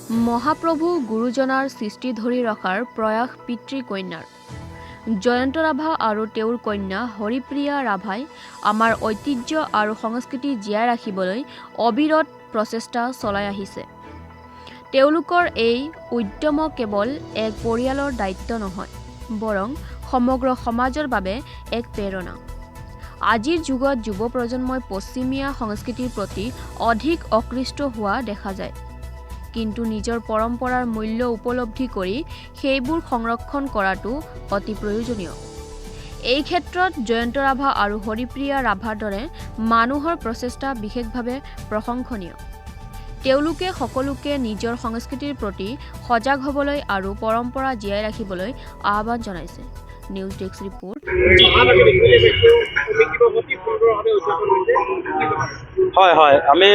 মহাপ্ৰভু গুৰুজনাৰ সৃষ্টি ধৰি ৰখাৰ প্ৰয়াস পিতৃকন্যাৰ। জয়ন্ত ৰাভা আৰু তেওঁৰ কন্যা হৰিপ্ৰিয়া ৰাভাই আমাৰ ঐতিহ্য আৰু সংস্কৃতি জীয়াই ৰাখিবলৈ অবিৰত প্ৰচেষ্টা চলাই আহিছে। তেওঁলোকৰ এই উদ্যম কেৱল এক পৰিয়ালৰ দায়িত্ব নহয়, বৰং সমগ্ৰ সমাজৰ বাবে এক প্ৰেৰণা। আজিৰ যুগত যুৱ প্ৰজন্মই পশ্চিমীয়া সংস্কৃতিৰ প্ৰতি অধিক আকৃষ্ট হোৱা দেখা যায়। কিন্তু নিজৰ পৰম্পৰাৰ মূল্য উপলব্ধি কৰি সেইবোৰ সংৰক্ষণ কৰাটো অতি প্ৰয়োজনীয়। এই ক্ষেত্ৰত জয়ন্ত ৰাভা আৰু হৰিপ্ৰিয়া ৰাভাৰ দৰে মানুহৰ প্ৰচেষ্টা বিশেষভাৱে প্ৰশংসনীয়। তেওঁলোকে সকলোকে নিজৰ সংস্কৃতিৰ প্ৰতি সজাগ হ'বলৈ আৰু পৰম্পৰা জীয়াই ৰাখিবলৈ আহ্বান জনাইছে। News desk report. হয় হয়, আমি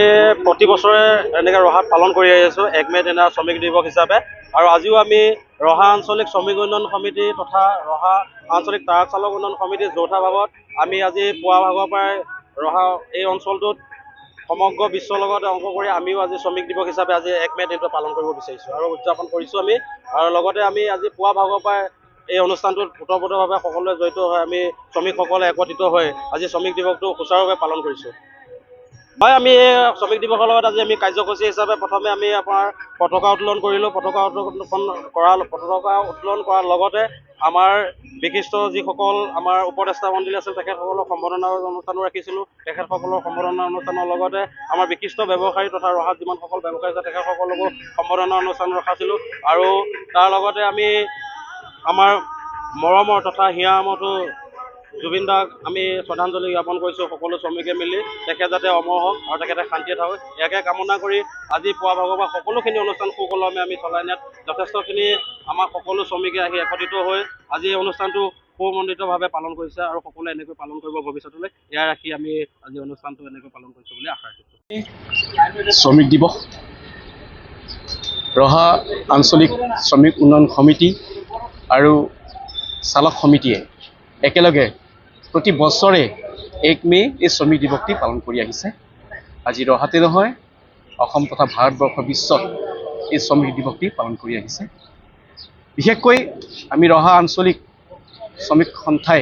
প্ৰতি বছৰে এনেকৈ ৰহাত পালন কৰি আহিছোঁ 1 মে'ত দিনা শ্ৰমিক দিৱস হিচাপে। আৰু আজিও আমি ৰহা আঞ্চলিক শ্ৰমিক উন্নয়ন সমিতি তথা ৰহা আঞ্চলিক ট্ৰাক চালক উন্নয়ন সমিতিৰ যৌথভাৱত আমি আজি পুৱা ভাগৰ পৰাই ৰহা এই অঞ্চলটোত সমগ্ৰ বিশ্বৰ লগত অংক কৰি আমিও আজি শ্ৰমিক দিৱস হিচাপে আজি 1 মে' দিনটো পালন কৰিব বিচাৰিছোঁ আৰু উদযাপন কৰিছোঁ আমি। আৰু লগতে আমি আজি পুৱা ভাগৰ পৰাই এই অনুষ্ঠানটোত ওতঃপ্ৰোতভাৱে সকলোৱে জড়িত হৈ আমি শ্ৰমিকসকলে একত্ৰিত হৈ আজি শ্ৰমিক দিৱসটো সুচাৰুৰূপে পালন কৰিছোঁ। হয়, আমি শ্ৰমিক দিৱসৰ লগত আজি আমি কাৰ্যসূচী হিচাপে প্ৰথমে আমি আপোনাৰ পতাকা উত্তোলন কৰিলোঁ। পতাকা উত্তোলন কৰাৰ লগতে আমাৰ বিশিষ্ট যিসকল আমাৰ উপদেষ্টা মণ্ডলী আছিল তেখেতসকলক সম্বৰ্ধনা অনুষ্ঠানো ৰাখিছিলোঁ। তেখেতসকলৰ সম্বৰ্ধনা অনুষ্ঠানৰ লগতে আমাৰ বিশিষ্ট ব্যৱসায়ী তথা ৰহাত যিমানসকল ব্যৱসায়ী আছে তেখেতসকলকো সম্বৰ্ধনা অনুষ্ঠান ৰখাইছিলোঁ। আৰু তাৰ লগতে আমি আমাৰ মৰমৰ তথা হিয়া আমতো জুবিন দাক আমি শ্ৰদ্ধাঞ্জলি জ্ঞাপন কৰিছোঁ সকলো শ্ৰমিকে মিলি। তেখেত যাতে অমৰ হওক আৰু তেখেতে শান্তিত থাকক, ইয়াকে কামনা কৰি আজি পুৱা ভাগৰ পৰা সকলোখিনি অনুষ্ঠান সুকলমে আমি চলাই নিয়াত যথেষ্টখিনি আমাৰ সকলো শ্ৰমিকে আহি একত্ৰিত হৈ আজি এই অনুষ্ঠানটো সুমণ্ডিতভাৱে পালন কৰিছে আৰু সকলোৱে এনেকৈ পালন কৰিব ভৱিষ্যতলৈ। ইয়াৰ ৰাখি আমি আজি অনুষ্ঠানটো এনেকৈ পালন কৰিছোঁ বুলি আশা ৰাখিছোঁ। শ্ৰমিক দিৱস ৰহা আঞ্চলিক শ্ৰমিক উন্নয়ন সমিতি আৰু চালক সমিতিয়ে একেলগে প্ৰতি বছৰে 1 মে' এই শ্ৰমিক দিৱসটি পালন কৰি আহিছে। আজি ৰহাতে নহয়, অসম তথা ভাৰতবৰ্ষ বিশ্বত এই শ্ৰমিক দিৱসটি পালন কৰি আহিছে। বিশেষকৈ আমি ৰহা আঞ্চলিক শ্ৰমিক সন্থাই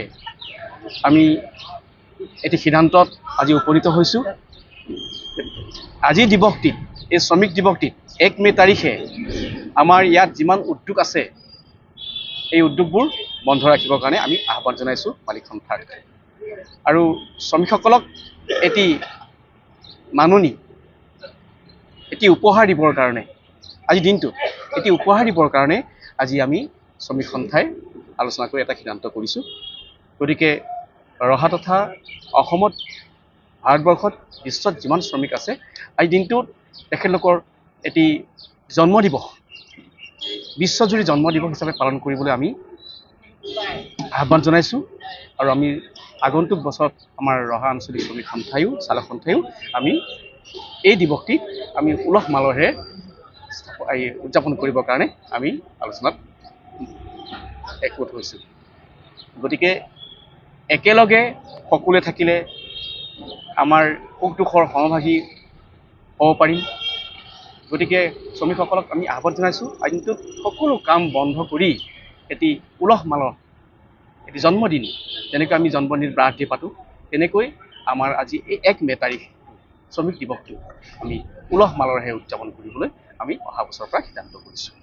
আমি এটি সিদ্ধান্তত আজি উপনীত হৈছোঁ। আজিৰ দিৱসটিত, এই শ্ৰমিক দিৱসটিত 1 মে' তাৰিখে আমাৰ ইয়াত যিমান উদ্যোগ আছে এই উদ্যোগবোৰ বন্ধ ৰাখিবৰ কাৰণে আমি আহ্বান জনাইছোঁ মালিক সন্থাক। আৰু শ্ৰমিকসকলক এটি মাননি, এটি উপহাৰ দিবৰ কাৰণে, আজিৰ দিনটোত এটি উপহাৰ দিবৰ কাৰণে আজি আমি শ্ৰমিক সন্থাই আলোচনা কৰি এটা সিদ্ধান্ত কৰিছোঁ। গতিকে ৰহা তথা অসমত, ভাৰতবৰ্ষত, বিশ্বত যিমান শ্ৰমিক আছে আজিৰ দিনটোত তেখেতলোকৰ এটি জন্মদিৱস, বিশ্বজুৰি জন্মদিৱস হিচাপে পালন কৰিবলৈ আমি আহ্বান জনাইছোঁ। আৰু আমি আগন্তুক বছৰত আমাৰ ৰহা আঞ্চলিক শ্ৰমিক সন্থায়ো, চালক সন্থায়ো আমি এই দিৱসটি আমি উলহ মালহেৰে উদযাপন কৰিবৰ কাৰণে আমি আলোচনাত একমত হৈছোঁ। গতিকে একেলগে সকলোৱে থাকিলে আমাৰ সুখ দুখৰ সমভাগী হ'ব পাৰিম। গতিকে শ্ৰমিকসকলক আমি আহ্বান জনাইছোঁ আজিৰ দিনটোত সকলো কাম বন্ধ কৰি এটি উলহ মালহ, এটি জন্মদিন, যেনেকৈ আমি জন্মদিন বাৰ্থডে পাতোঁ তেনেকৈ আমাৰ আজি এই 1 মে' তাৰিখ শ্ৰমিক দিৱসটো আমি উলহ মালহেৰে উদযাপন কৰিবলৈ আমি অহা বছৰৰ পৰা সিদ্ধান্ত কৰিছোঁ।